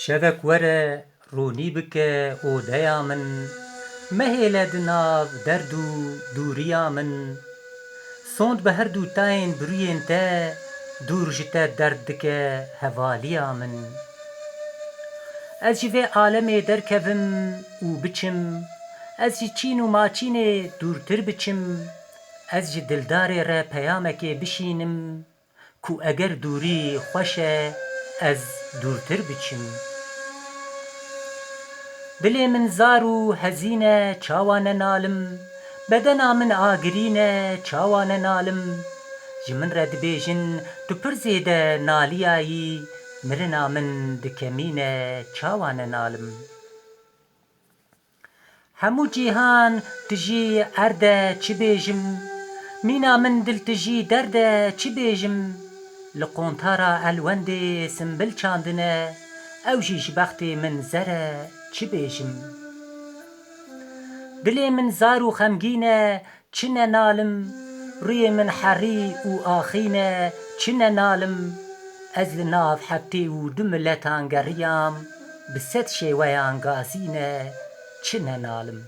Şevek were ronî bike odeya min, mehêle di nav derd û dûriya min. Sond bi her du tayên birûyên te, dûr ji te derd dike hevaliya min. Ez ji vê alemê derkevim û biçim, ez ji çîn û maçînê dûrtir biçim. Ez ji dildarê re peyamekê bişînim, ku eger dûrî xweş e, ez dûrtir biçim. Dilê min zar û hezîn e, çawa nenalim, bedena min agirîn e, çawa nenalim. Ji min re dibêjin tu pir zêde naliyayî, mirina min dikemîne, çawa nenalim. Hemû cîhan tijî erd e, çi bêjim, mîna min dil tijî derd e, çi bêjim. Li qontara elwendê simbil çandine, ew jî ji bextê min zer e, çi bêjim. Dilê min zar û xemgîn e, çi nenalim, rûyê min herî û axîn e, çi nenalim. Ez li nav heftê û du miletan geriyam, bi sed şêweyan gazîn e, çi nenalim.